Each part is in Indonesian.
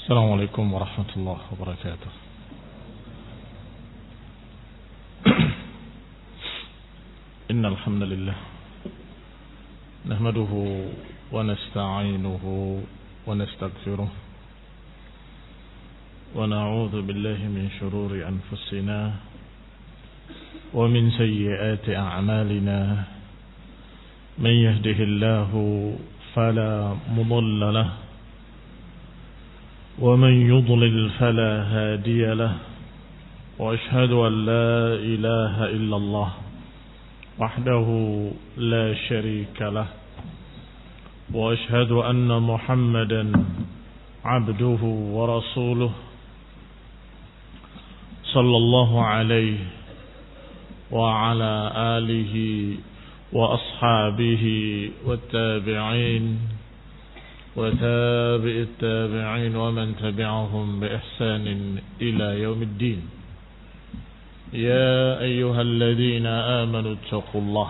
السلام عليكم ورحمة الله وبركاته. إن الحمد لله نحمده ونستعينه ونستغفره ونعوذ بالله من شرور أنفسنا ومن سيئات أعمالنا. من يهده الله فلا مضل له ومن يضلل فلا هادي له. وأشهد أن لا إله إلا الله وحده لا شريك له. وأشهد أن محمدا عبده ورسوله صلى الله عليه وعلى آله وأصحابه والتابعين وتابع التابعين ومن تبعهم بإحسان إلى يوم الدين. يا أيها الذين آمنوا اتقوا الله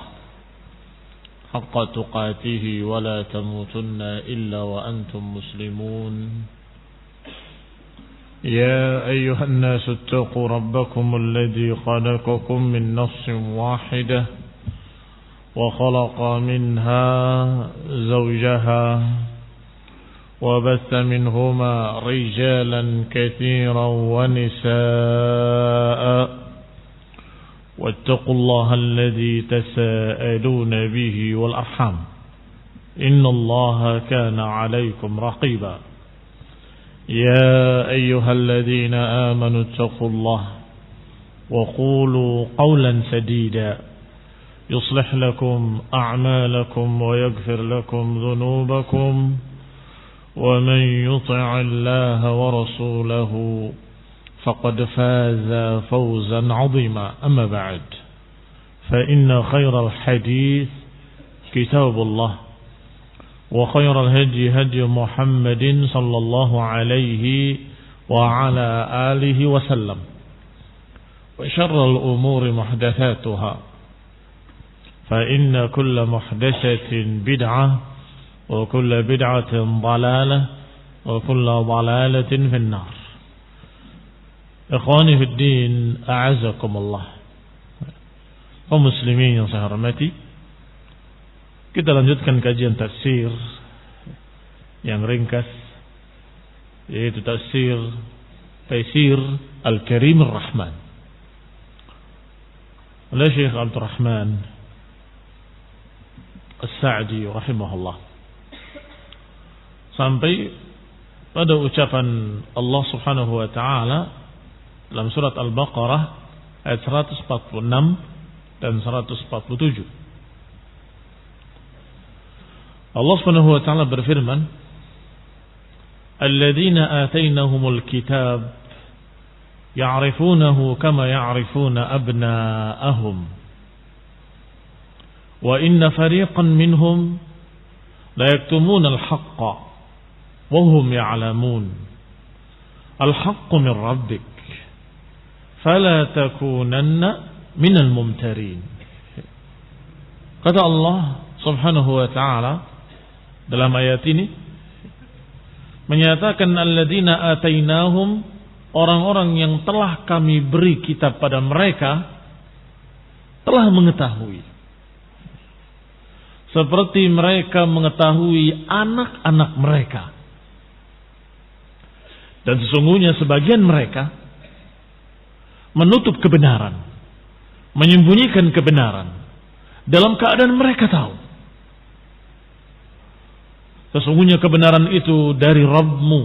حق تقاته ولا تموتن إلا وأنتم مسلمون. يا أيها الناس اتقوا ربكم الذي خلقكم من نفس واحدة وخلق منها زوجها وبث منهما رجالا كثيرا ونساء واتقوا الله الذي تساءلون به والأرحام إن الله كان عليكم رقيبا. يا أيها الذين آمنوا اتقوا الله وقولوا قولا سديدا يصلح لكم أعمالكم ويغفر لكم ذنوبكم ومن يطع الله ورسوله فقد فاز فوزا عظيما. أما بعد فإن خير الحديث كتاب الله وخير الهدي هدي محمد صلى الله عليه وعلى آله وسلم وشر الأمور محدثاتها فإن كل محدثة بدعة وكل بدعة ضلالة وكل ضلالة في النار. Ikhwani fi din, a'azakumullah. Kaum muslimin yang saya hormati, kita lanjutkan kajian tafsir yang ringkas, yaitu tafsir Taisir Al-Karim Ar-Rahman oleh Syekh Abdul Rahman As-Sa'di rahimahullah, sampai pada ucapan Allah Subhanahu wa taala dalam surat Al-Baqarah ayat 146 dan 147. Allah Subhanahu wa taala berfirman, "Alladzina atainahumul kitab ya'rifunahu kama ya'rifuna abna'ahum wa inna fariqan minhum la yaktumuna al-haqqa wa hum ya'lamun. Al-haqqu min rabbik fala takunanna minal mumtarin." Kata Allah Subhanahu wa taala dalam ayat ini menyatakan alladzina atainahum, orang-orang yang telah kami beri kitab pada mereka telah mengetahui seperti mereka mengetahui anak-anak mereka, dan sesungguhnya sebagian mereka menutup kebenaran, menyembunyikan kebenaran dalam keadaan mereka tahu sesungguhnya kebenaran itu dari Rabbmu,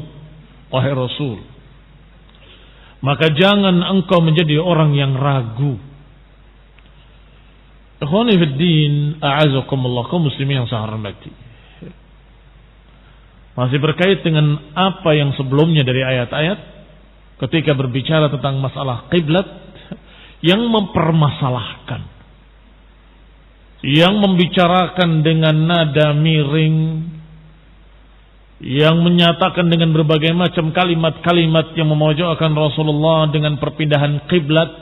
wahai Rasul. Maka jangan engkau menjadi orang yang ragu. Ikhwani fid din, a'azakumullah, kaum muslimin yang saya hormati. Masih berkait dengan apa yang sebelumnya dari ayat-ayat ketika berbicara tentang masalah kiblat, yang mempermasalahkan, yang membicarakan dengan nada miring, yang menyatakan dengan berbagai macam kalimat-kalimat yang memojokkan Rasulullah dengan perpindahan kiblat,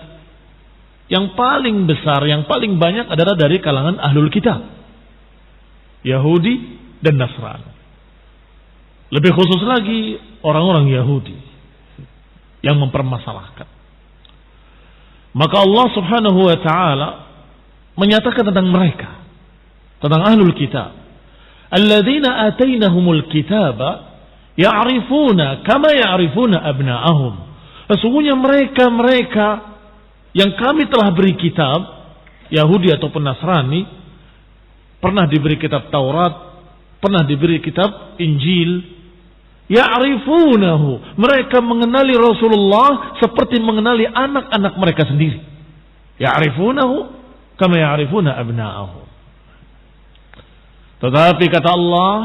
yang paling besar, yang paling banyak adalah dari kalangan ahlul kitab, Yahudi dan Nasrani. Lebih khusus lagi orang-orang Yahudi yang mempermasalahkan. Maka Allah Subhanahu wa taala menyatakan tentang mereka, tentang ahlul kitab, alladzina atainahumul kitaba ya'rifuna kama ya'rifuna abna'ahum. Sesungguhnya mereka yang kami telah beri kitab, Yahudi ataupun Nasrani, pernah diberi kitab Taurat, pernah diberi kitab Injil, ya'rifunahu, mereka mengenali Rasulullah seperti mengenali anak-anak mereka sendiri. Ya'rifunahu kama ya'rifuna abna'ahum. Tetapi kata Allah,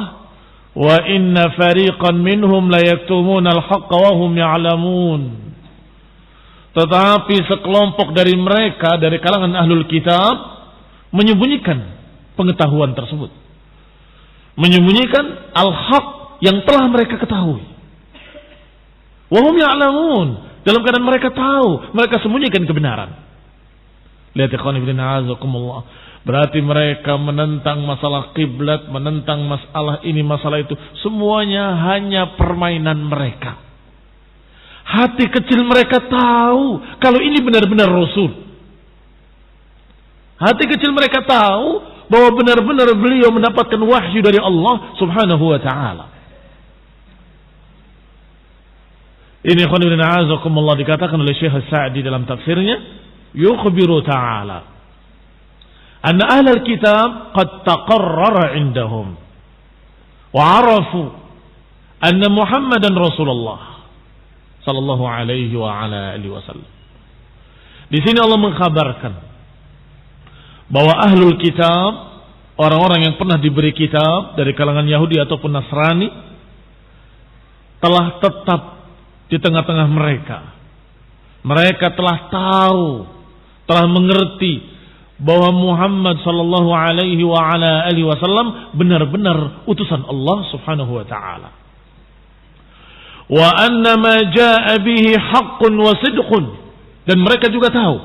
wa inna fariqan minhum la yaktumuna al-haqqa wa hum ya'lamun. Tetapi sekelompok dari mereka, dari kalangan ahlul kitab, menyembunyikan pengetahuan tersebut, menyembunyikan al-haq yang telah mereka ketahui. Wahum ya'lamun, dalam keadaan mereka tahu, mereka sembunyikan kebenaran. Lihat ikhwan fillah azakumullah. Berarti mereka menentang masalah kiblat, menentang masalah ini, masalah itu, semuanya hanya permainan mereka. Hati kecil mereka tahu kalau ini benar-benar Rasul. Hati kecil mereka tahu bahwa benar-benar beliau mendapatkan wahyu dari Allah Subhanahu wa taala. Ini khonibin a'azakumullah dikatakan oleh Syekh As-Sa'di dalam tafsirnya, yukhbiru ta'ala anna ahlal kitab qad taqarrara indahum wa arafu anna Muhammadan Rasulullah sallallahu alaihi wa ala alihi wasallam. Di sini Allah mengkhabarkan bahwa ahlul kitab, orang-orang yang pernah diberi kitab dari kalangan Yahudi ataupun Nasrani, telah tetap di tengah-tengah mereka. Mereka telah tahu, telah mengerti bahwa Muhammad sallallahu alaihi wa ala alihi wasallam benar-benar utusan Allah Subhanahu wa taala. Wa anna ma jaa bihi haqqun wa sidqun, dan mereka juga tahu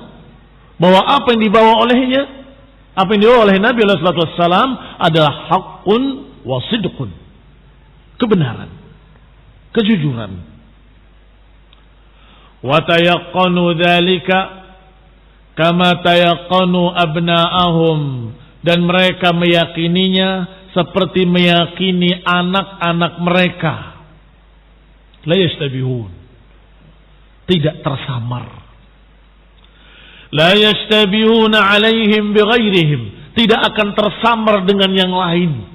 bahwa apa yang dibawa olehnya, apa yang dibawa oleh Nabi sallallahu alaihi wasallam adalah haqqun wa sidqun, kebenaran, kejujuran. Wa tayaqqanu dzalika kama tayaqqanu abna'ahum, dan mereka meyakininya seperti meyakini anak-anak mereka. La yastabihun, tidak tersamar. La yastabihuna alaihim bighairihim, tidak akan tersamar dengan yang lain.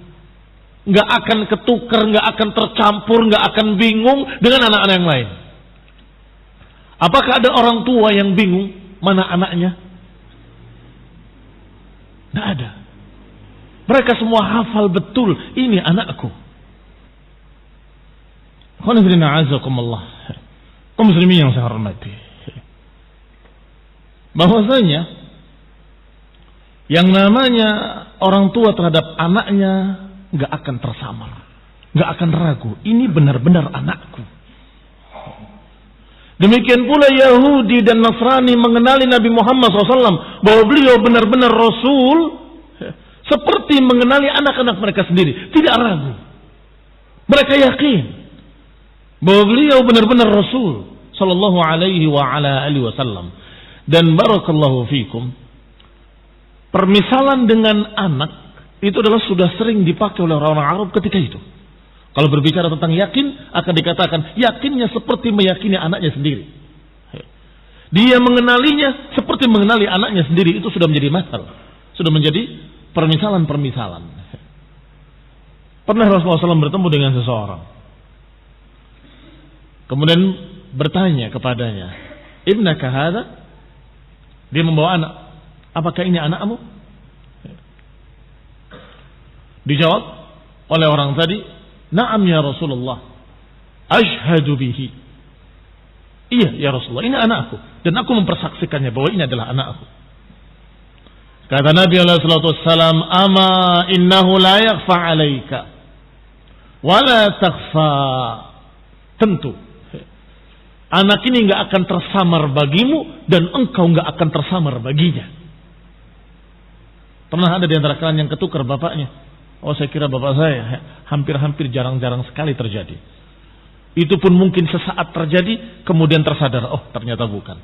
Enggak akan ketukar, enggak akan tercampur, enggak akan bingung dengan anak-anak yang lain. Apakah ada orang tua yang bingung mana anaknya? Tidak ada. Mereka semua hafal betul, ini anakku. Kaum muslimin yang saya hormati, bahwasanya yang namanya orang tua terhadap anaknya nggak akan tersamar, nggak akan ragu. Ini benar-benar anakku. Demikian pula Yahudi dan Nasrani mengenali Nabi Muhammad SAW bahwa beliau benar-benar Rasul, seperti mengenali anak-anak mereka sendiri. Tidak ragu. Mereka yakin bahwa beliau benar-benar Rasul Sallallahu alaihi wa ala alihi wasallam. Dan barakallahu fikum, permisalan dengan anak itu adalah sudah sering dipakai oleh orang-orang Arab ketika itu. Kalau berbicara tentang yakin, akan dikatakan yakinnya seperti meyakini anaknya sendiri. Dia mengenalinya seperti mengenali anaknya sendiri. Itu sudah menjadi masal, sudah menjadi permisalan-permisalan. Pernah Rasulullah SAW bertemu dengan seseorang, kemudian bertanya kepadanya, ibnaka hadha? Dia membawa anak. Apakah ini anakmu? Dijawab oleh orang tadi, na'am ya Rasulullah, ashhadu bihi. Iya ya Rasulullah, ini anakku, dan aku mempersaksikannya bahwa ini adalah anakku. Kata Nabi SAW, ama innahu la yakhfa alaika wa la takhfa. Tentu anak ini enggak akan tersamar bagimu, dan engkau enggak akan tersamar baginya. Pernah ada di antara kalian yang ketukar bapaknya? Oh, saya kira bapak saya hampir-hampir jarang-jarang sekali terjadi. Itu pun mungkin sesaat terjadi, kemudian tersadar, oh ternyata bukan.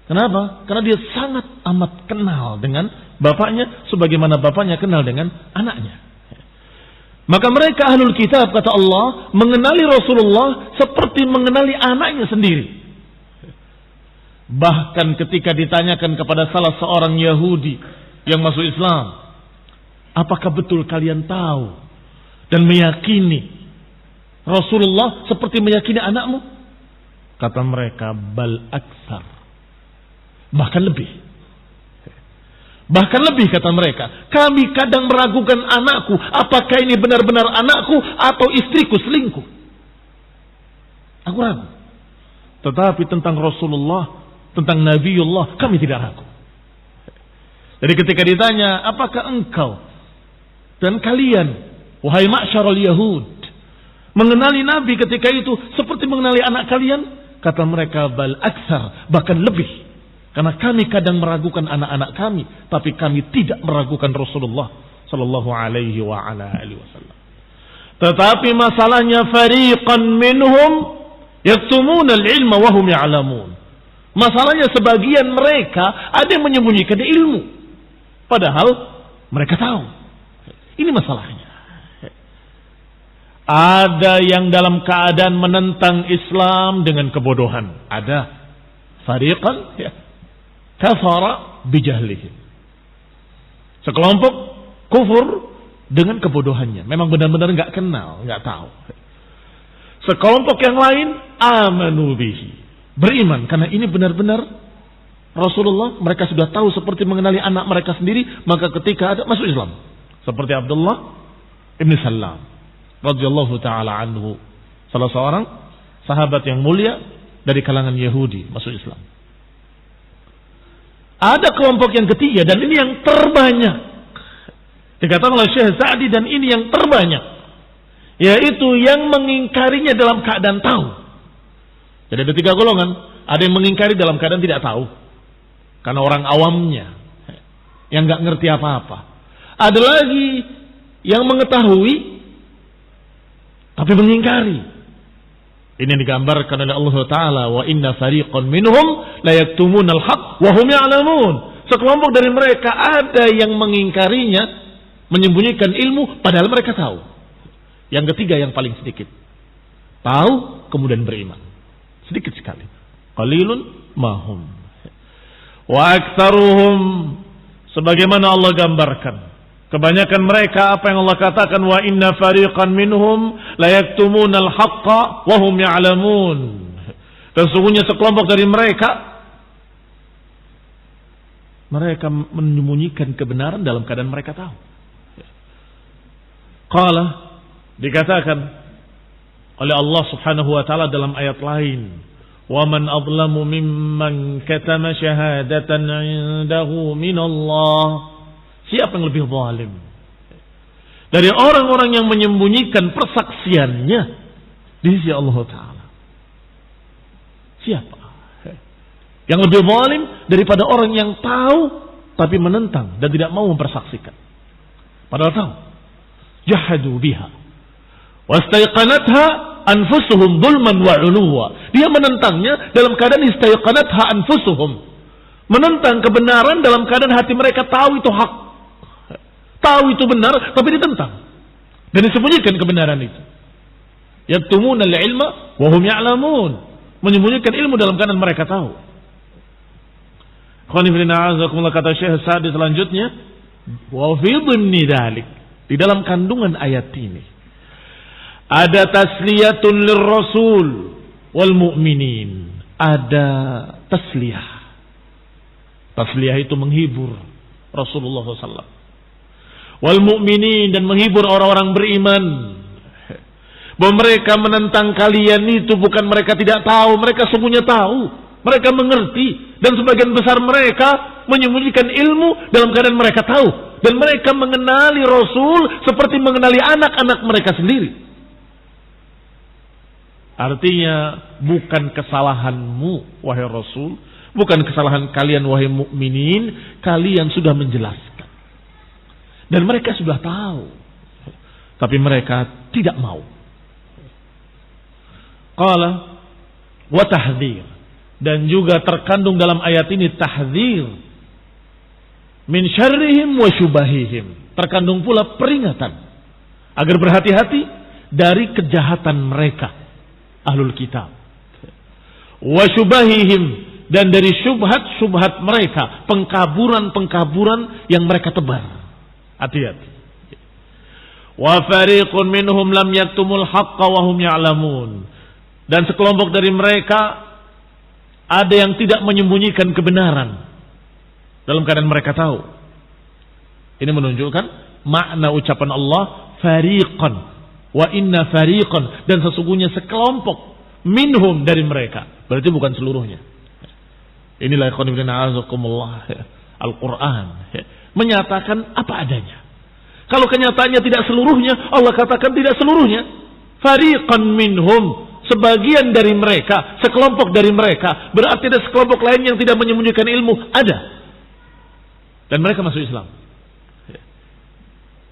Kenapa? Karena dia sangat amat kenal dengan bapaknya, sebagaimana bapaknya kenal dengan anaknya. Maka mereka ahlul kitab, kata Allah, mengenali Rasulullah seperti mengenali anaknya sendiri. Bahkan ketika ditanyakan kepada salah seorang Yahudi yang masuk Islam, apakah betul kalian tahu dan meyakini Rasulullah seperti meyakini anakmu? Kata mereka, bal aksar. Bahkan lebih. Bahkan lebih, kata mereka. Kami kadang meragukan anakku, apakah ini benar-benar anakku atau istriku selingkuh. Aku ragu. Tetapi tentang Rasulullah, tentang Nabiullah, kami tidak ragu. Jadi ketika ditanya, apakah engkau dan kalian, wahai ma'syarul Yahud, mengenali Nabi ketika itu seperti mengenali anak kalian? Kata mereka, bal aksar, bahkan lebih. Karena kami kadang meragukan anak-anak kami, tapi kami tidak meragukan Rasulullah sallallahu alaihi wa ala alihi wasallam. Tetapi masalahnya, fariqan minhum yaktumuna al-ilma wa hum ya'lamun. Masalahnya sebagian mereka ada yang menyembunyikan ilmu, padahal mereka tahu. Ini masalahnya. Ada yang dalam keadaan menentang Islam dengan kebodohan. Ada fariqan kafara bijahlihim. Sekelompok kufur dengan kebodohannya. Memang benar-benar enggak kenal, enggak tahu. Sekelompok yang lain amanu bihi. Beriman karena ini benar-benar Rasulullah, mereka sudah tahu seperti mengenali anak mereka sendiri, maka ketika ada masuk Islam. Seperti Abdullah ibn Salam radhiyallahu taala anhu, salah seorang sahabat yang mulia dari kalangan Yahudi masuk Islam. Ada kelompok yang ketiga dan ini yang terbanyak. Dikatakan oleh Syekh Sa'di dan ini yang terbanyak, yaitu yang mengingkarinya dalam keadaan tahu. Jadi ada tiga golongan. Ada yang mengingkari dalam keadaan tidak tahu, karena orang awamnya yang nggak ngerti apa-apa. Ada lagi yang mengetahui tapi mengingkari. Ini yang digambarkan oleh Allah Ta'ala, wa inna fariqan minhum la yaktumunal haqq wa hum ya'lamun. Sekelompok dari mereka ada yang mengingkarinya, menyembunyikan ilmu padahal mereka tahu. Yang ketiga yang paling sedikit, tahu kemudian beriman, sedikit sekali. Qalilun mahum. Wa aktsaruhum, sebagaimana Allah gambarkan, kebanyakan mereka apa yang Allah katakan, wa inna fariqan minhum la yaktumunal haqqa wa hum ya'lamun. Dan sesungguhnya sekelompok dari mereka menyembunyikan kebenaran dalam keadaan mereka tahu. Qala, dikatakan oleh Allah Subhanahu wa taala dalam ayat lain, wa man adlamu mimman katama syahadatan 'indahu minallah. Siapa yang lebih zalim dari orang-orang yang menyembunyikan persaksiannya di sisi Allah Ta'ala? Siapa yang lebih zalim daripada orang yang tahu tapi menentang dan tidak mau mempersaksikan? Padahal tahu. Jahadu biha wastaiqanatha anfusuhum dhulman wa 'uluwa. Dia menentangnya dalam keadaan istaiqanatha anfusuhum, menentang kebenaran dalam keadaan hati mereka tahu itu hak, tahu itu benar, tapi ditentang dan disembunyikan kebenaran itu. Yaktumuna al-ilma wa hum ya'lamun, menyembunyikan ilmu dalam keadaan mereka tahu. Kata Syekh Sa'di selanjutnya, wa fi dhimni dzalik, di dalam kandungan ayat ini ada tasliyatun lirrasul wal mu'minin, ada tasliyah. Tasliyah itu menghibur Rasulullah SAW wal mu'minin, dan menghibur orang-orang beriman, bahwa mereka menentang kalian itu bukan mereka tidak tahu, mereka semuanya tahu, mereka mengerti, dan sebagian besar mereka menyembunyikan ilmu dalam keadaan mereka tahu, dan mereka mengenali Rasul seperti mengenali anak-anak mereka sendiri. Artinya bukan kesalahanmu wahai Rasul, bukan kesalahan kalian wahai mukminin, kalian sudah menjelaskan. Dan mereka sudah tahu. Tapi mereka tidak mau. Qala wa tahdhir. Dan juga terkandung dalam ayat ini tahdhir min syarrihim wa syubahihim. Terkandung pula peringatan agar berhati-hati dari kejahatan mereka, ahlul kitab. Wa syubahihim, dan dari syubhat-syubhat mereka, pengkaburan-pengkaburan yang mereka tebar. Hati-hati. Wa fariqun minhum lam yaktumul haqqa wa hum ya'lamun. Dan sekelompok dari mereka ada yang tidak menyembunyikan kebenaran dalam keadaan mereka tahu. Ini menunjukkan makna ucapan Allah fariqan wa inna fariqan, dan sesungguhnya sekelompok minhum dari mereka. Berarti bukan seluruhnya. Inilah ikhwan fillah azakumullah, Al-Quran menyatakan apa adanya. Kalau kenyataannya tidak seluruhnya, Allah katakan tidak seluruhnya. Fariqan minhum, sebagian dari mereka, sekelompok dari mereka. Berarti ada sekelompok lain yang tidak menyembunyikan ilmu. Ada. Dan mereka masuk Islam.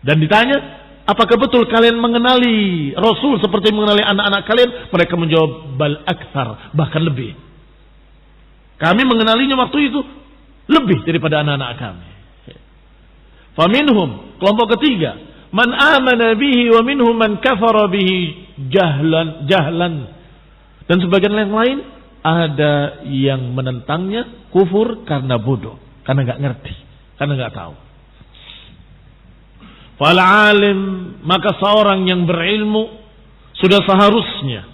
Dan ditanya, apakah betul kalian mengenali Rasul seperti mengenali anak-anak kalian? Mereka menjawab, bal akthar, bahkan lebih. Kami mengenalinya waktu itu lebih daripada anak-anak kami. Faminhum, kelompok ketiga, man amana bihi wa minhum man kafara bihi jahlan. Dan sebagian yang lain ada yang menentangnya kufur karena bodoh, karena enggak ngerti, karena enggak tahu. Fal alim, maka seorang yang berilmu sudah seharusnya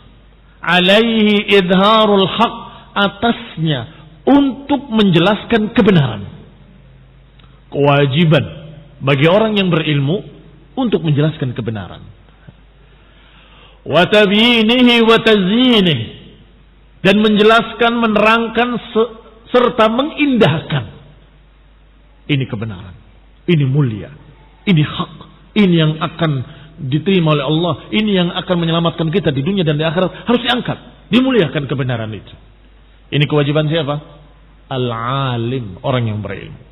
alaihi idharul haq, atasnya untuk menjelaskan kebenaran. Kewajiban bagi orang yang berilmu untuk menjelaskan kebenaran. Wa tabyinihi wa tazyinihi, dan menjelaskan, menerangkan serta mengindahkan. Ini kebenaran, ini mulia, ini hak, ini yang akan diterima oleh Allah, ini yang akan menyelamatkan kita di dunia dan di akhirat. Harus diangkat, dimuliakan kebenaran itu. Ini kewajiban siapa? Al-alim, orang yang berilmu.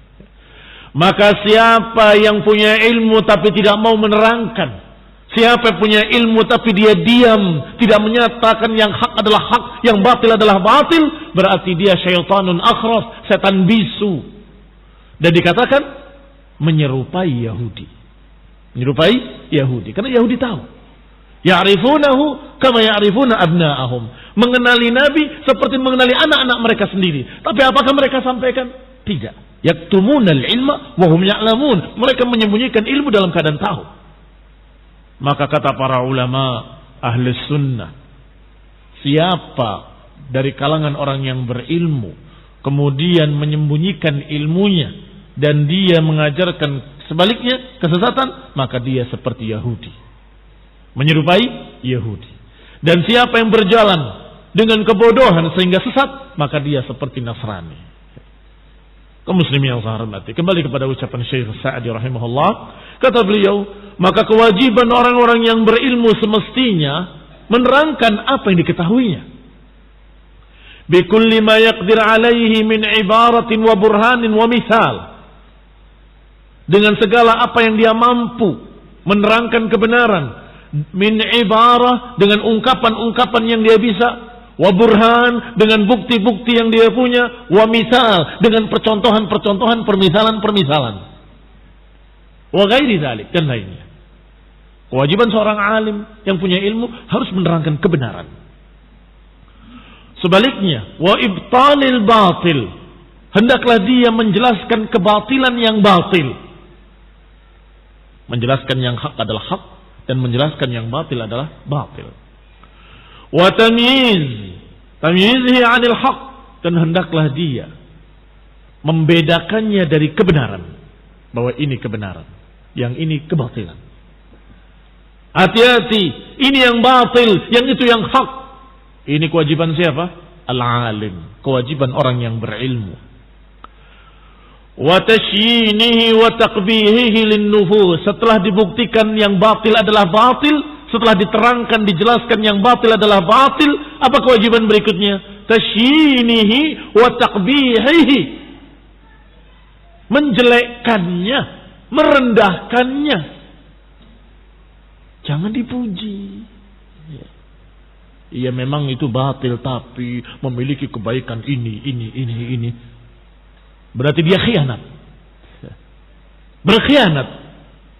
Maka siapa yang punya ilmu tapi tidak mau menerangkan, siapa yang punya ilmu tapi dia diam, tidak menyatakan yang hak adalah hak, yang batil adalah batil, berarti dia syaitanun akhras, setan bisu. Dan dikatakan menyerupai Yahudi. Menyerupai Yahudi, karena Yahudi tahu. Ya'rifunahu kama ya'rifuna abna'ahum. Mengenali Nabi seperti mengenali anak-anak mereka sendiri. Tapi apakah mereka sampaikan? Tidak. Yaktumunal ilma wa hum ya'lamun. Mereka menyembunyikan ilmu dalam keadaan tahu. Maka kata para ulama ahli sunnah, siapa dari kalangan orang yang berilmu kemudian menyembunyikan ilmunya dan dia mengajarkan sebaliknya kesesatan, maka dia seperti Yahudi, menyerupai Yahudi. Dan siapa yang berjalan dengan kebodohan sehingga sesat, maka dia seperti Nasrani. Kaum muslimin yang saya hormati, kembali kepada ucapan Syekh Sa'di rahimahullah, kata beliau, maka kewajiban orang-orang yang berilmu semestinya menerangkan apa yang diketahuinya. Bikulli ma yaqdir alaihi min ibaratin wa burhanin wa mithal, dengan segala apa yang dia mampu menerangkan kebenaran, min ibarah, dengan ungkapan-ungkapan yang dia bisa, wa burhan, dengan bukti-bukti yang dia punya, wa misal, dengan percontohan-percontohan, permisalan-permisalan, wa ghairi dzalik, dan lainnya. Kewajiban seorang alim yang punya ilmu harus menerangkan kebenaran. Sebaliknya, wa ibtalil batil, hendaklah dia menjelaskan kebatilan yang batil. Menjelaskan yang hak adalah hak dan menjelaskan yang batil adalah batil. Wa tamyizihi 'anil haq, dan hendaklah dia membedakannya dari kebenaran, bahwa ini kebenaran, yang ini kebatilan. Hati-hati, ini yang batil, yang itu yang hak. Ini kewajiban siapa? Al-alim, kewajiban orang yang berilmu. Wa tashyinihi wa taqbihihi lin-nufus, setelah dibuktikan yang batil adalah batil, setelah diterangkan, dijelaskan yang batil adalah batil, apa kewajiban berikutnya? Tashyinihi wa taqbihihi, menjelekkannya, merendahkannya. Jangan dipuji. Iya memang itu batil, tapi memiliki kebaikan ini. Berarti dia khianat. Berkhianat.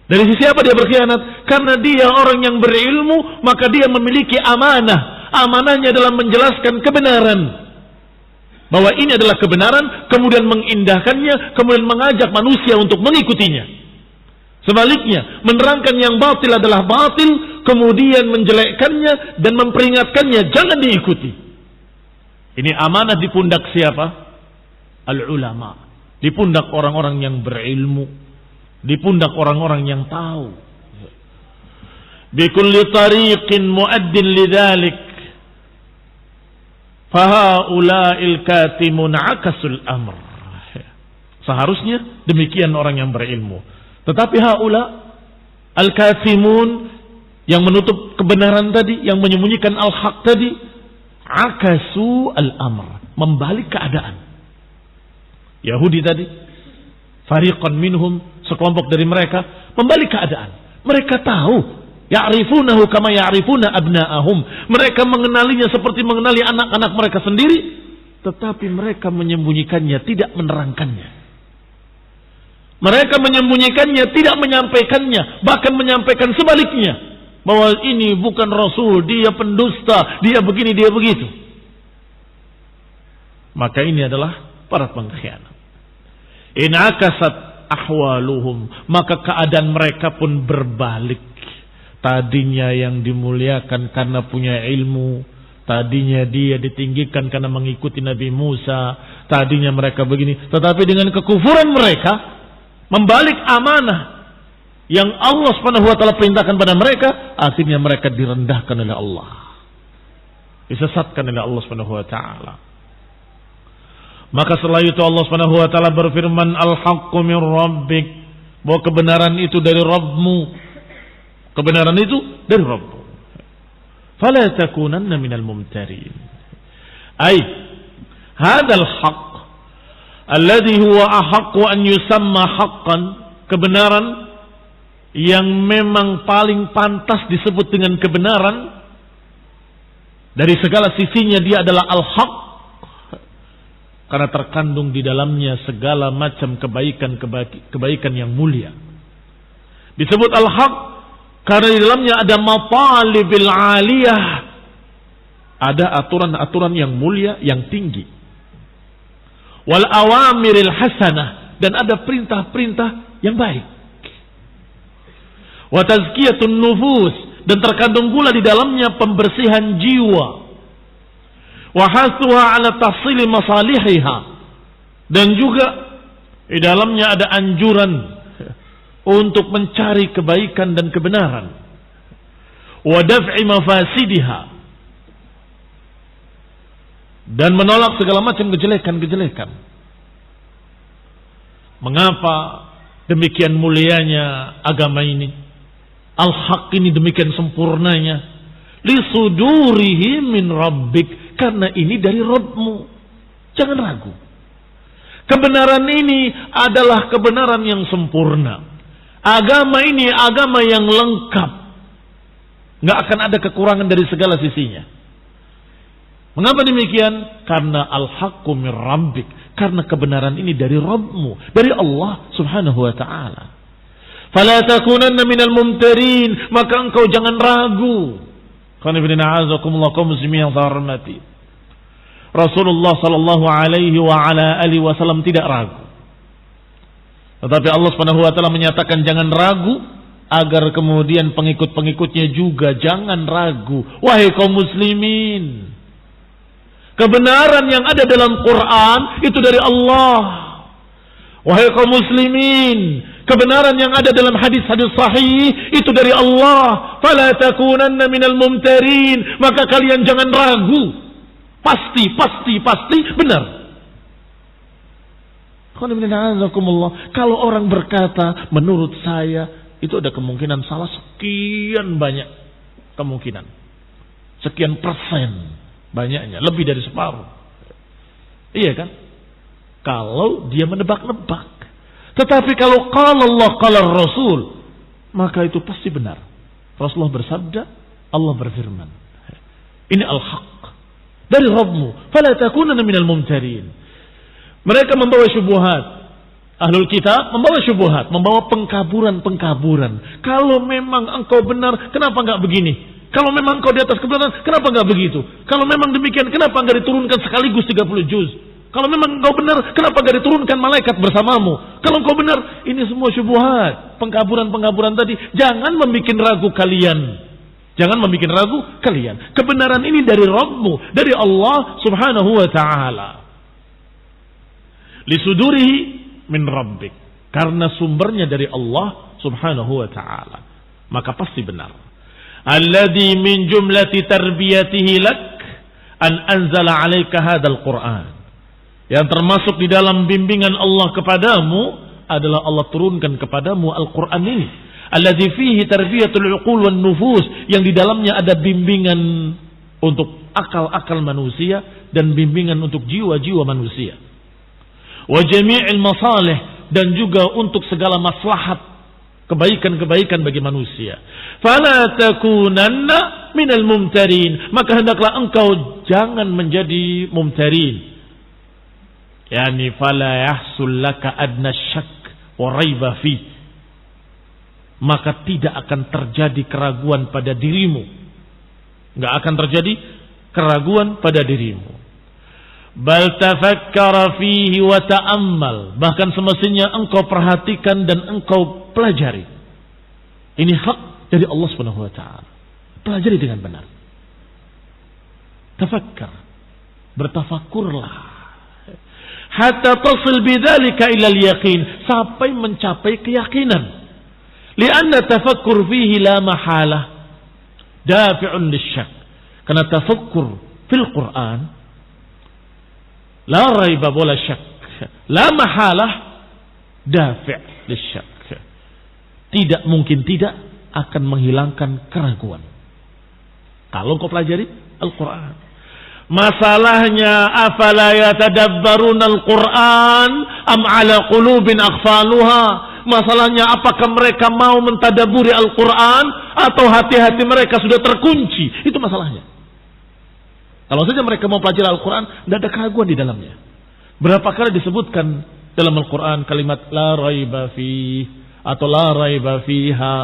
Dari sisi apa dia berkhianat? Karena dia orang yang berilmu, maka dia memiliki amanah. Amanahnya dalam menjelaskan kebenaran. Bahwa ini adalah kebenaran, kemudian mengindahkannya, kemudian mengajak manusia untuk mengikutinya. Sebaliknya, menerangkan yang batil adalah batil, kemudian menjelekkannya dan memperingatkannya, jangan diikuti. Ini amanah di pundak siapa? Al-ulama. Di pundak orang-orang yang berilmu. Di pundak orang-orang yang tahu. Bikulli tariqin mu'addin lidhalik. Fahaula'il katimun akasul amr. Seharusnya demikian orang yang berilmu. Tetapi haula al-katimun yang menutup kebenaran tadi, yang menyembunyikan al-haq tadi, akasu al-amr, membalik keadaan. Yahudi tadi, fariqan minhum, sekelompok dari mereka membalik keadaan. Mereka tahu, ya'rifunahu kama ya'rifuna abna'ahum. Mereka mengenalinya seperti mengenali anak-anak mereka sendiri, tetapi mereka menyembunyikannya, tidak menerangkannya. Mereka menyembunyikannya, tidak menyampaikannya, bahkan menyampaikan sebaliknya, bahwa ini bukan Rasul, dia pendusta, dia begini, dia begitu. Maka ini adalah para pengkhianat. In akasat ahwaluhum, maka keadaan mereka pun berbalik. Tadinya yang dimuliakan karena punya ilmu, tadinya dia ditinggikan karena mengikuti Nabi Musa, tadinya mereka begini, tetapi dengan kekufuran mereka, membalik amanah yang Allah Subhanahu wa taala perintahkan pada mereka, akhirnya mereka direndahkan oleh Allah, disesatkan oleh Allah Subhanahu wa taala. Maka setelah itu Allah Subhanahu wa taala berfirman, al-haqqu min rabbik, bahwa kebenaran itu dari Rabbmu. Kebenaran itu dari Rabbmu. Fala takunanna minal mumtarin. Ay hadzal haqq alladhi huwa ahaqqu an yusamma haqqan, kebenaran yang memang paling pantas disebut dengan kebenaran, dari segala sisinya dia adalah al-haq, karena terkandung di dalamnya segala macam kebaikan yang mulia. Disebut al-haq karena di dalamnya ada matalibil aliyah, ada aturan-aturan yang mulia, yang tinggi. Wal awamiril hasanah, dan ada perintah-perintah yang baik. Wa tazkiyatun nufus, dan terkandung pula di dalamnya pembersihan jiwa. Wa hasuha ala tahsili masalihiha, dan juga di dalamnya ada anjuran untuk mencari kebaikan dan kebenaran. Wa daf'i mafasidiha, dan menolak segala macam kejelekan-kejelekan. Mengapa demikian mulianya agama ini? Al-haq ini demikian sempurnanya. Lisudurihi min rabbik, karena ini dari Rabbmu. Jangan ragu. Kebenaran ini adalah kebenaran yang sempurna. Agama ini agama yang lengkap. Nggak akan ada kekurangan dari segala sisinya. Mengapa demikian? Karena al-haqqu min rabbik, karena kebenaran ini dari Rabbmu, dari Allah Subhanahu wa taala. Fala takunanna minal mumtarin, maka engkau jangan ragu. Qul inna a'udzukumullah kaum muslimin yang terhormati. Rasulullah sallallahu alaihi wa ala alihi wasallam tidak ragu. Tetapi Allah Subhanahu wa taala menyatakan jangan ragu, agar kemudian pengikut-pengikutnya juga jangan ragu. Wahai kaum muslimin, kebenaran yang ada dalam Quran itu dari Allah. Wahai kaum muslimin, kebenaran yang ada dalam hadis-hadis sahih itu dari Allah. Fala takunanna minal mumtarin, maka kalian jangan ragu. Pasti benar. Kalau orang berkata menurut saya, itu ada kemungkinan salah sekian banyak kemungkinan. Sekian persen. Banyaknya, lebih dari separuh. Iya kan? Kalau dia menebak-nebak. Tetapi kalau qala Allah qala Rasul, maka itu pasti benar. Rasulullah bersabda, Allah berfirman. Ini al-haq dari Rabbmu, fala takunanna minal mumtarin. Mereka membawa syubhat. Ahlul kitab membawa syubhat, membawa pengkaburan. Kalau memang engkau benar, kenapa enggak begini? Kalau memang engkau di atas kebenaran, kenapa enggak begitu? Kalau memang demikian, kenapa enggak diturunkan sekaligus 30 juz? Kalau memang engkau benar, kenapa enggak diturunkan malaikat bersamamu? Kalau engkau benar, ini semua syubhat, pengkaburan tadi. Jangan membuat ragu kalian. Jangan membuat ragu kalian. Kebenaran ini dari Rabbmu, dari Allah Subhanahu wa taala. Lisudurihi min rabbik, karena sumbernya dari Allah Subhanahu wa taala, maka pasti benar. Alladzi min jumlati tarbiyatihi lak an anzala 'alaika hadzal Qur'an. Yang termasuk di dalam bimbingan Allah kepadamu adalah Allah turunkan kepadamu Al-Qur'an ini. Alladzi fihi tarbiyatul uqul wan nufus, yang di dalamnya ada bimbingan untuk akal-akal manusia dan bimbingan untuk jiwa-jiwa manusia. Wa jami'il masalih, dan juga untuk segala maslahat, kebaikan-kebaikan bagi manusia. Fala takunanna minal mumtarin, maka hendaklah engkau jangan menjadi mumtarin. Yani fala yahsul laka adna syak wa raiba fi, maka tidak akan terjadi keraguan pada dirimu. Enggak akan terjadi keraguan pada dirimu. Bal tafakkara fihi wa ta'ammal, bahkan semestinya engkau perhatikan dan engkau pelajari. Ini hak dari Allah Subhanahu wa taala. Pelajari dengan benar. Tafakkar, bertafakurlah. Hatta tasil bidzalika ila al-yaqin, sampai mencapai keyakinan. Lianna tafakkur fihi la mahalah dafi'un lisyak. Karena tafakkur fil Quran la raiba wala syak, la mahalah dafi' lisyak. Tidak mungkin tidak akan menghilangkan keraguan kalau kau pelajari Al-Quran. Masalahnya, afala yatadabbarun Al-Quran am ala qulubin aghfaluha. Masalahnya, apakah mereka mau mentadaburi Al-Quran atau hati-hati mereka sudah terkunci? Itu masalahnya. Kalau saja mereka mau pelajari Al-Quran, tidak ada keraguan di dalamnya. Berapa kali disebutkan dalam Al-Quran kalimat la raiba fi atau la raiba fiha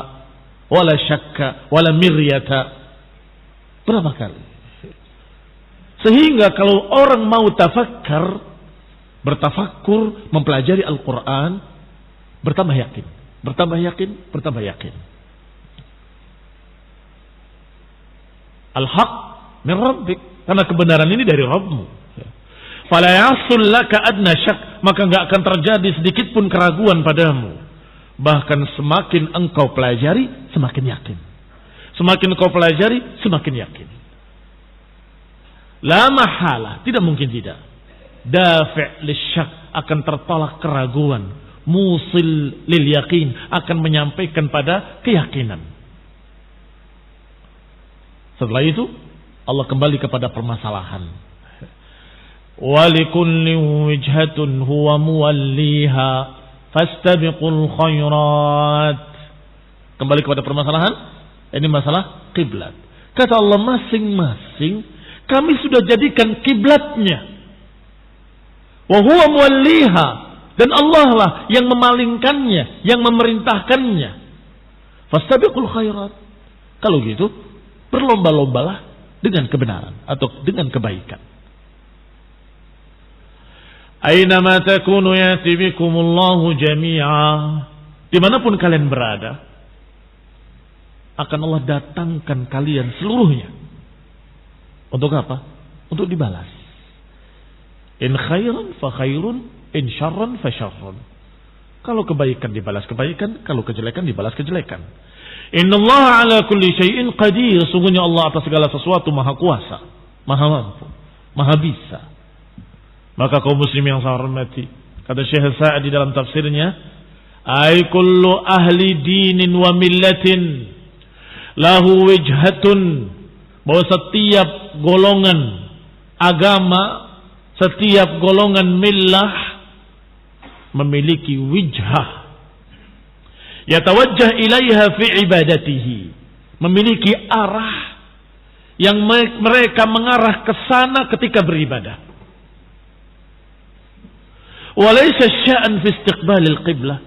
wala syakka wala miryata? Berapa kali? Sehingga kalau orang mau tafakkar, bertafakkur, mempelajari Al-Quran, bertambah yakin, bertambah yakin, bertambah yakin. Al-haq min rabbik, karena kebenaran ini dari Rabbmu. Fala yasul laka adna syak, maka enggak akan terjadi sedikit pun keraguan padamu. Bahkan semakin engkau pelajari, semakin yakin. Semakin engkau pelajari, semakin yakin. La mahala, tidak mungkin tidak. Dafi' lisyak, akan tertolak keraguan. Musil lil yakin, akan menyampaikan pada keyakinan. Setelah itu Allah kembali kepada permasalahan. Walikulli wijhatun huwa muwalliha fastabiqul khairat. Kembali kepada permasalahan. Ini masalah kiblat. Kata Allah, masing-masing kami sudah jadikan kiblatnya. Wa huwa muwalliha, dan Allah lah yang memalingkannya, yang memerintahkannya. Fastabiqul khairat. Kalau gitu, berlomba-lombalah dengan kebenaran atau dengan kebaikan. Aina ma takunu yati bikumullahu jami'a. Dimanapun kalian berada, akan Allah datangkan kalian seluruhnya. Untuk apa? Untuk dibalas. In khairan fa khairun, in syarran fa syarrun. Kalau kebaikan dibalas kebaikan, kalau kejelekan dibalas kejelekan. Innallaha ala kulli syai'in qadir. Sungguhnya Allah atas segala sesuatu maha kuasa, maha mampu, maha bisa. Maka kaum muslim yang saya hormati, kata Syekh Sa'di dalam tafsirnya, ay kullu ahli dinin wa millatin lahu wijhatun, bahwa setiap golongan agama, setiap golongan millah, memiliki wijhah. Yatawajjah ilaiha fi ibadatihi. Memiliki arah yang mereka mengarah ke sana ketika beribadah. Walaysa sya'an fi istiqbalil qiblah.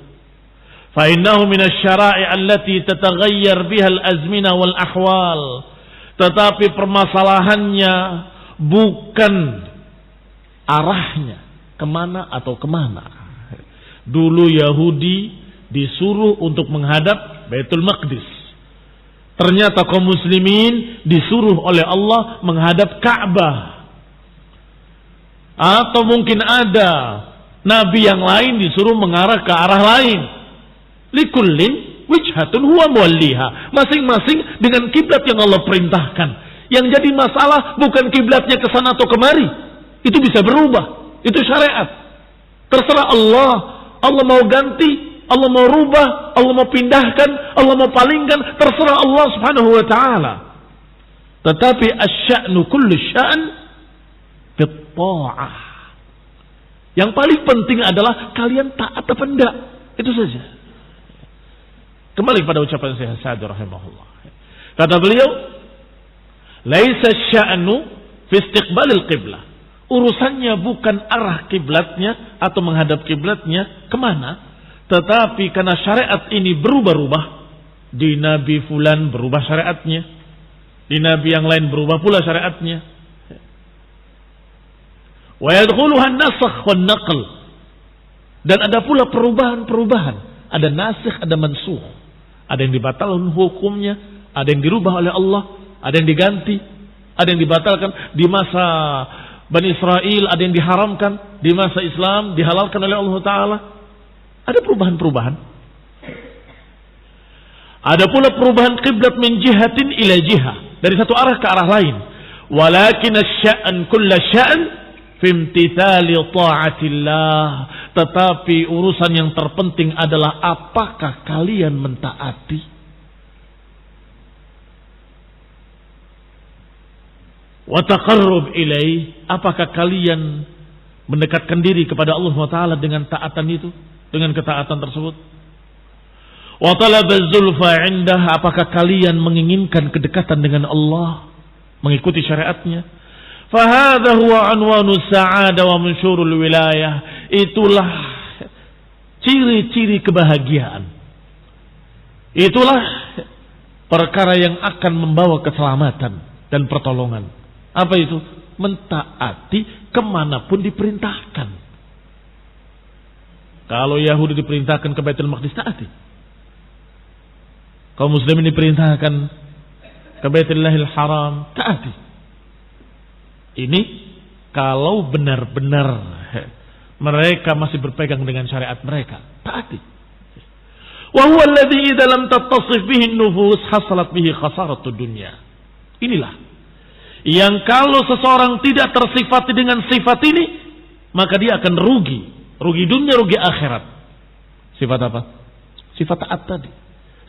Fa innahu min asy-syara'i' allati tataghayyar biha al-azmina wal ahwal. Tetapi permasalahannya bukan arahnya kemana atau kemana. Dulu Yahudi disuruh untuk menghadap Baitul Maqdis. Ternyata kaum muslimin disuruh oleh Allah menghadap Ka'bah. Atau mungkin ada nabi yang lain disuruh mengarah ke arah lain. Likullin wijhatun huwa muwalliha. Masing-masing dengan kiblat yang Allah perintahkan. Yang jadi masalah bukan kiblatnya ke sana atau kemari. Itu bisa berubah. Itu syariat. Terserah Allah. Allah mau ganti, Allah mau rubah, Allah mau pindahkan, Allah mau palingkan, terserah Allah Subhanahu wa taala. Tetapi asy-sya'nu kullu sya'n fit-tha'ah. Yang paling penting adalah kalian taat apa enggak. Itu saja. Kembali pada ucapan Syekh Sa'di rahimahullah. Kata beliau, laisa asy-sya'nu fi istiqbalil qiblah. Urusannya bukan arah kiblatnya atau menghadap kiblatnya kemana, tetapi karena syariat ini berubah-ubah, di Nabi Fulan berubah syariatnya, di Nabi yang lain berubah pula syariatnya. Wa yadkhuluha an-nasakh wan-naql. Dan ada pula perubahan-perubahan, ada nasikh, ada mansukh. Ada yang dibatalkan hukumnya, ada yang dirubah oleh Allah, ada yang diganti, ada yang dibatalkan di masa Bani Israel, ada yang diharamkan di masa Islam, dihalalkan oleh Allah Ta'ala. Ada perubahan-perubahan. Ada pula perubahan kiblat min jihatin ila jihah, dari satu arah ke arah lain. Walakin asy-sya'an kullu sya'an fi imtithali ta'atillah. Tetapi urusan yang terpenting adalah apakah kalian mentaati, wa taqarrub ilaih, apakah kalian mendekatkan diri kepada Allah Taala dengan taatan itu, dengan ketaatan tersebut. Wa talabaz zulfa indah, apakah kalian menginginkan kedekatan dengan Allah, mengikuti syariatnya. Fa hadza huwa unwanus sa'adah wa mansyurul wilayah. Itulah ciri-ciri kebahagiaan. Itulah perkara yang akan membawa keselamatan dan pertolongan. Apa itu? Mentaati kemanapun diperintahkan. Kalau Yahudi diperintahkan ke Baitul Maqdis, taati. Kaum muslimin diperintahkan ke Baitullahil Haram, taati. Ini kalau benar-benar mereka masih berpegang dengan syariat mereka, taati. Wa huwa alladhi idza lam tattasif bihi an-nufus hasalat bihi khasaratud dunya. Inilah yang kalau seseorang tidak tersifati dengan sifat ini, maka dia akan rugi. Rugi dunia, rugi akhirat. Sifat apa? Sifat taat tadi.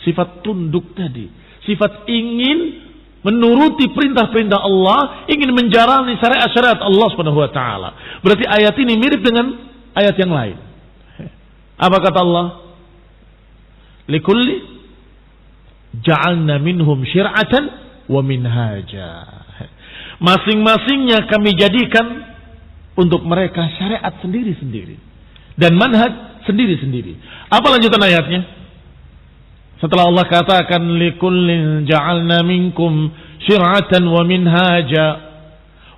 Sifat tunduk tadi. Sifat ingin menuruti perintah-perintah Allah, ingin menjalani syariat-syariat Allah Subhanahu wa taala. Berarti ayat ini mirip dengan ayat yang lain. Apa kata Allah? Likulli ja'alna minhum syir'atan wa minhaja. Masing-masingnya kami jadikan untuk mereka syariat sendiri-sendiri dan manhaj sendiri-sendiri. Apa lanjutan ayatnya? Setelah Allah katakan likullin ja'alna minkum syir'atan wa minhaja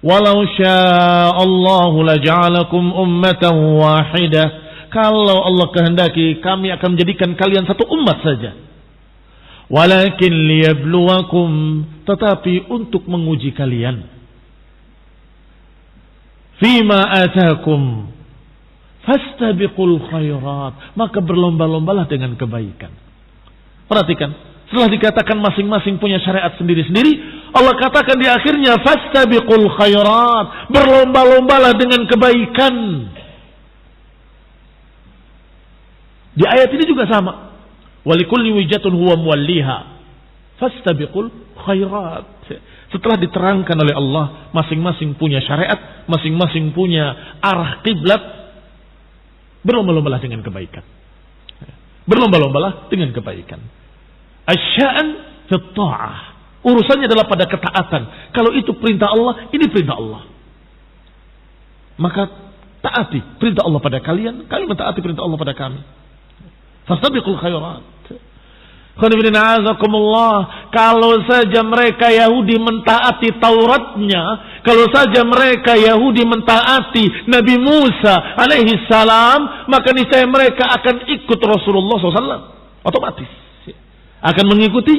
walau sya'allahu laja'alakum ummatan wahidah. Kalau Allah kehendaki, kami akan menjadikan kalian satu umat saja. Walakin liyabluwakum, tetapi untuk menguji kalian. Fima atakum fastabiqul khairat, maka berlomba-lombalah dengan kebaikan. Perhatikan, setelah dikatakan masing-masing punya syariat sendiri-sendiri, Allah katakan di akhirnya fastabiqul khairat, berlomba-lombalah dengan kebaikan. Di ayat ini juga sama. Walikulli wijatun huwa muwalliha fastabiqul khairat. Setelah diterangkan oleh Allah, masing-masing punya syariat, masing-masing punya arah kiblat, Berlomba-lombalah dengan kebaikan. Berlomba-lombalah dengan kebaikan. Asya'an fi ta'ah. Urusannya adalah pada ketaatan. Kalau itu perintah Allah, ini perintah Allah. Maka taati perintah Allah pada kalian, kalian mentaati perintah Allah pada kami. Fastabiqul khairat. Kalau saja mereka Yahudi mentaati Tauratnya, kalau saja mereka Yahudi mentaati Nabi Musa alaihi salam, maka niscaya mereka akan ikut Rasulullah SAW. Otomatis akan mengikuti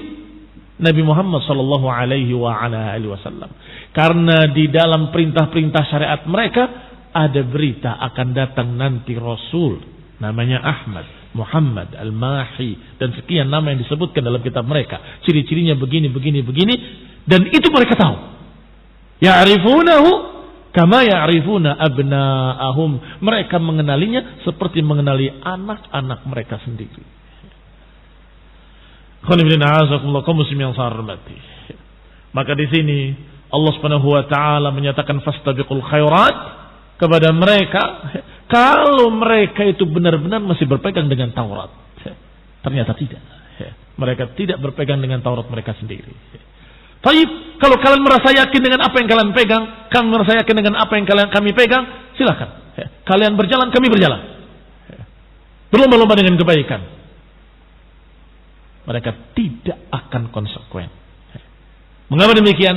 Nabi Muhammad sallallahu alaihi wasallam. Karena di dalam perintah-perintah syariat mereka ada berita akan datang nanti Rasul namanya Ahmad, Muhammad, Al-Mahi dan sekian nama yang disebutkan dalam kitab mereka. Ciri-cirinya begini, dan itu mereka tahu. Ya'rifunahu kama ya'rifuna abna'ahum. Mereka mengenalinya seperti mengenali anak-anak mereka sendiri. Maka di sini Allah Subhanahu wa taala menyatakan fastabiqul khairat kepada mereka kalau mereka itu benar-benar masih berpegang dengan Taurat. Ternyata tidak. Mereka tidak berpegang dengan Taurat mereka sendiri. Baik, kalau kalian merasa yakin dengan apa yang kalian pegang, kalian merasa yakin dengan apa yang kami pegang, silakan. Kalian berjalan, kami berjalan. Berlomba-lomba dengan kebaikan. Mereka tidak akan konsekuen. Mengapa demikian?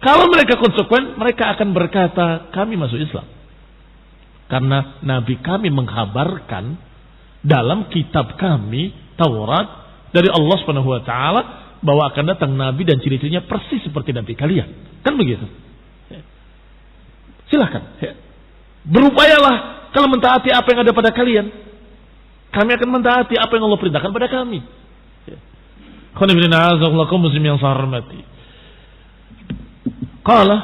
Kalau mereka konsekuen, mereka akan berkata, kami masuk Islam. Karena Nabi kami menghabarkan dalam kitab kami, Taurat, dari Allah Subhanahu wa taala bahwa akan datang Nabi dan ciri-cirinya persis seperti Nabi kalian. Kan begitu? Silahkan. Berupayalah kalau mentaati apa yang ada pada kalian. Kami akan mentaati apa yang Allah perintahkan pada kami. Qala,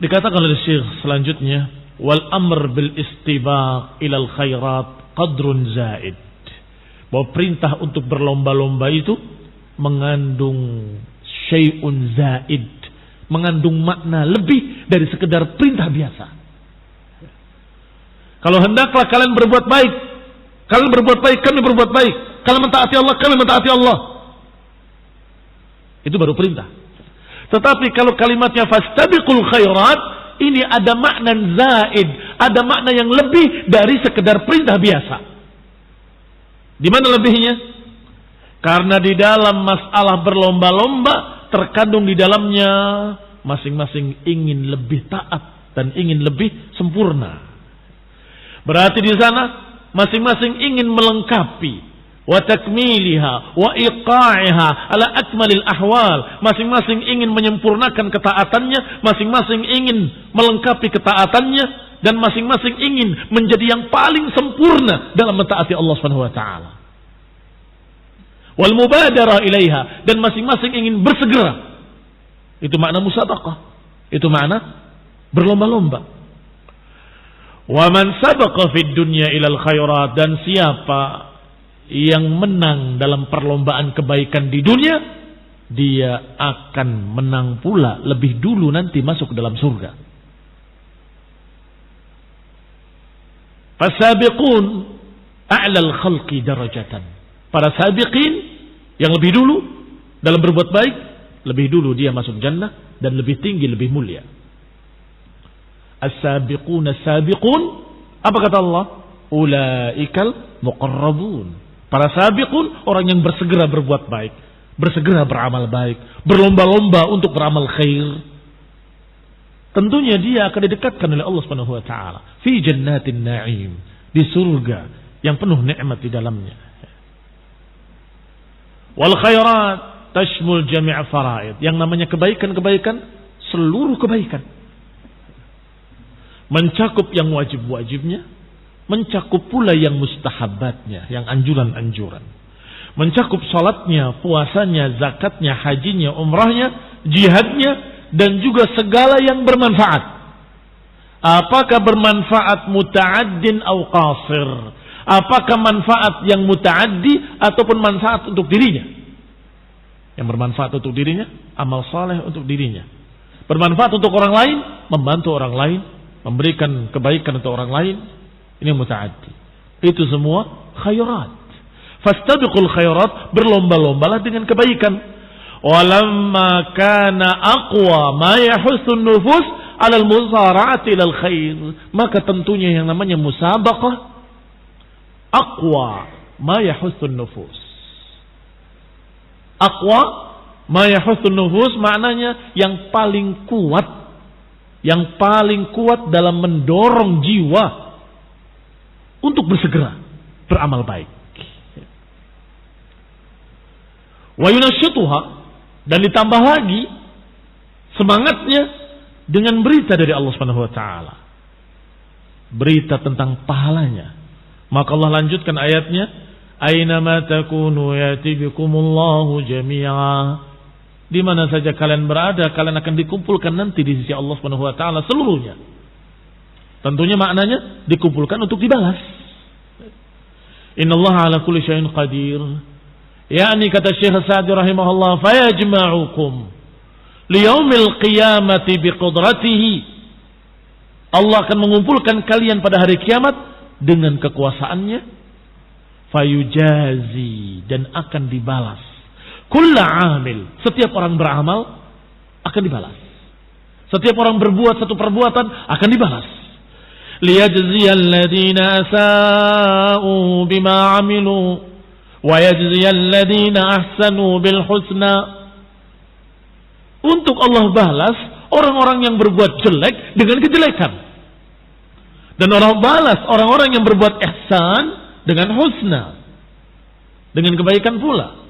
dikatakan oleh Syekh selanjutnya, wal amr bil istibaq ilal khairat qadrun zaid. Bahwa perintah untuk berlomba-lomba itu mengandung syai'un zaid, mengandung makna lebih dari sekedar perintah biasa. Kalau hendaklah kalian berbuat baik, kalian berbuat baik, kami berbuat baik. Kalian mentaati Allah, kami mentaati Allah. Itu baru perintah. Tetapi kalau kalimatnya fastabiqul khairat, ini ada makna zaid, ada makna yang lebih dari sekedar perintah biasa. Di mana lebihnya? Karena di dalam masalah berlomba-lomba terkandung di dalamnya masing-masing ingin lebih taat dan ingin lebih sempurna. Berarti di sana masing-masing ingin melengkapi wa takmiliha wa iqa'iha ala akmalil ahwal. Masing-masing ingin menyempurnakan ketaatannya, masing-masing ingin melengkapi ketaatannya, dan masing-masing ingin menjadi yang paling sempurna dalam mentaati Allah Subhanahu wa taala. Wal mubadara ilaiha, dan masing-masing ingin bersegera. Itu makna musabaqah. Itu makna berlomba-lomba. Wa man sabaqa fid dunya ilal khairat, dan siapa yang menang dalam perlombaan kebaikan di dunia, dia akan menang pula lebih dulu nanti masuk ke dalam surga. Fasabiqun a'lal khalqi darajatan. Para sabiqin yang lebih dulu dalam berbuat baik, lebih dulu dia masuk jannah dan lebih tinggi, lebih mulia. As-sabiquna as-sabiqun, apa kata Allah? Ulaikal muqarrabun. Para sabiqun, orang yang bersegera berbuat baik, bersegera beramal baik, berlomba-lomba untuk beramal khair. Tentunya dia akan didekatkan oleh Allah Subhanahu wa taala fi jannatin na'im, di surga yang penuh nikmat di dalamnya. Wal khairat tashmul jami' faraid. Yang namanya kebaikan-kebaikan, seluruh kebaikan. Mencakup yang wajib-wajibnya, mencakup pula yang mustahabatnya, yang anjuran-anjuran. Mencakup salatnya, puasanya, zakatnya, hajinya, umrahnya, jihadnya, dan juga segala yang bermanfaat. Apakah bermanfaat muta'addin atau qasir? Apakah manfaat yang muta'addi ataupun manfaat untuk dirinya? Yang bermanfaat untuk dirinya, amal saleh untuk dirinya. Bermanfaat untuk orang lain, membantu orang lain, memberikan kebaikan untuk orang lain. Ini muta'addi. Itu semua khairat. Fastabiqul khairat, berlomba-lombalah dengan kebaikan. Walamma kana aqwa ma yahussun nufus 'ala al-musara'ati ilal khair. Maka tentunya yang namanya musabaqah aqwa ma yahussun nufus. Aqwa ma yahussun nufus maknanya yang paling kuat, yang paling kuat dalam mendorong jiwa untuk bersegera beramal baik. Wa yunashituha, dan ditambah lagi semangatnya dengan berita dari Allah Subhanahu wa taala. Berita tentang pahalanya. Maka Allah lanjutkan ayatnya, aina ma takunu yati bikumullahu jami'a. Di mana saja kalian berada, kalian akan dikumpulkan nanti di sisi Allah Subhanahu wa taala seluruhnya. Tentunya maknanya dikumpulkan untuk dibalas. Innallaha ala kulli syai'in qadir. yakni kata Syekh Sa'di rahimahullah, fayajma'ukum liyaumil qiyamati biqudratihi. Allah akan mengumpulkan kalian pada hari kiamat dengan kekuasaannya, fayujazi, dan akan dibalas. Kulla amil, setiap orang beramal akan dibalas. Setiap orang berbuat satu perbuatan akan dibalas. Liyajziyal ladina asa'u bima amilu wa yajziyal ladina ahsanu bil husna. Untuk Allah balas orang-orang yang berbuat jelek dengan kejelekan, dan Allah balas orang-orang yang berbuat ihsan dengan husna, dengan kebaikan pula.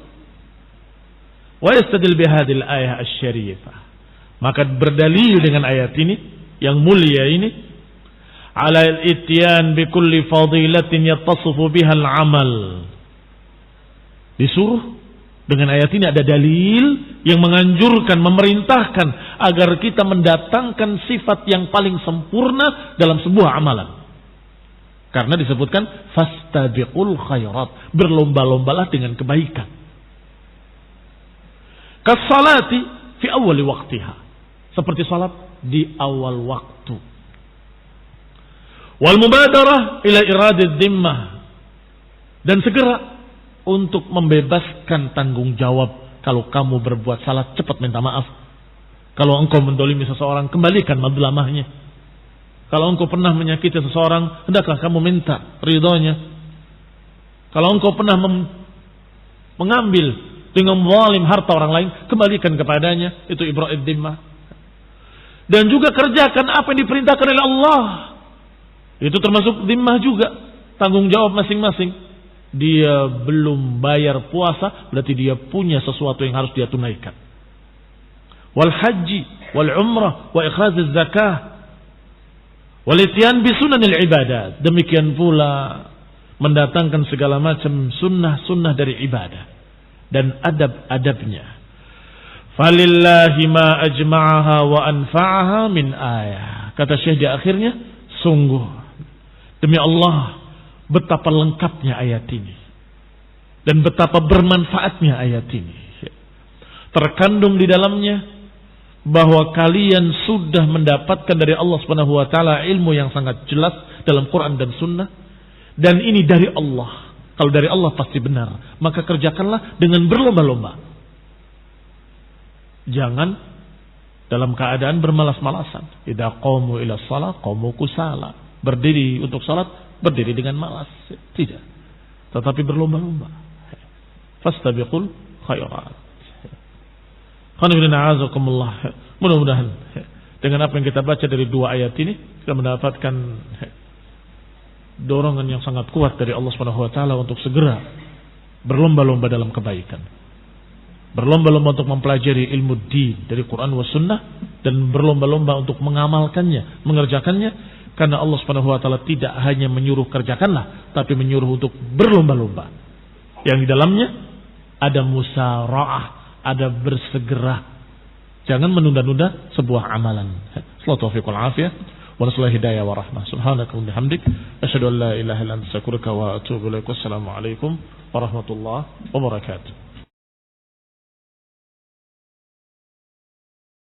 Wa yastadil bihadil ayah asy-syarifah, maka berdalil dengan ayat ini yang mulia ini, ala al-ityan bi kulli fadilatin yattasifu biha al-amal. Disuruh dengan ayat ini ada dalil yang menganjurkan, memerintahkan agar kita mendatangkan sifat yang paling sempurna dalam sebuah amalan. Karena disebutkan fastabiqul khairat, berlomba-lombalah dengan kebaikan. Kasalati fi awali waktiha, seperti salat di awal waktu. Wal mubadarah ila iradid dhimmah, dan segera untuk membebaskan tanggung jawab. Kalau kamu berbuat salah, cepat minta maaf. Kalau engkau mendolimi seseorang, kembalikan madlamahnya. Kalau engkau pernah menyakiti seseorang, hendaklah kamu minta ridhonya. Kalau engkau pernah mengambil dengan zalim harta orang lain, kembalikan kepadanya. Itu ibra'id dhimmah. Dan juga kerjakan apa yang diperintahkan oleh Allah. Itu termasuk dhimmah juga, tanggung jawab masing-masing. Dia belum bayar puasa, berarti dia punya sesuatu yang harus dia tunaikan. Wal haji, wal umrah, wa ikhrajuz zakah, wal ityan bi sunanil ibadat. Demikian pula mendatangkan segala macam sunnah-sunnah dari ibadah dan adab-adabnya. Falillahi ma ajma'aha wa anfa'aha min ayah. Kata Syekh di akhirnya, sungguh demi Allah, betapa lengkapnya ayat ini dan betapa bermanfaatnya ayat ini. Terkandung di dalamnya bahwa kalian sudah mendapatkan dari Allah Subhanahu wa taala ilmu yang sangat jelas dalam Quran dan Sunnah, dan ini dari Allah. Kalau dari Allah pasti benar, maka kerjakanlah dengan berlomba-lomba. Jangan dalam keadaan bermalas-malasan. Idza qamu ila shalah qamu kusala. Berdiri untuk salat, berdiri dengan malas. Tidak. Tetapi berlomba-lomba. Fastabiqul khairat. Mudah-mudahan dengan apa yang kita baca dari dua ayat ini, kita mendapatkan dorongan yang sangat kuat dari Allah Subhanahu wa taala untuk segera berlomba-lomba dalam kebaikan. Berlomba-lomba untuk mempelajari ilmu din dari Quran wa sunnah, dan berlomba-lomba untuk mengamalkannya, mengerjakannya. Karena Allah Subhanahu wa taala tidak hanya menyuruh kerjakanlah, tapi menyuruh untuk berlomba-lomba. Yang di dalamnya ada musara'ah, ada bersegera. Jangan menunda-nunda sebuah amalan. Sallallahu taufiq wal afiyah wa nasallahu hidayah wa rahmah. Subhanaka wa bihamdik, asyhadu an la ilaha illa anta astaghfiruka wa atubu ilaik. Wassalamu alaikum warahmatullahi wabarakatuh.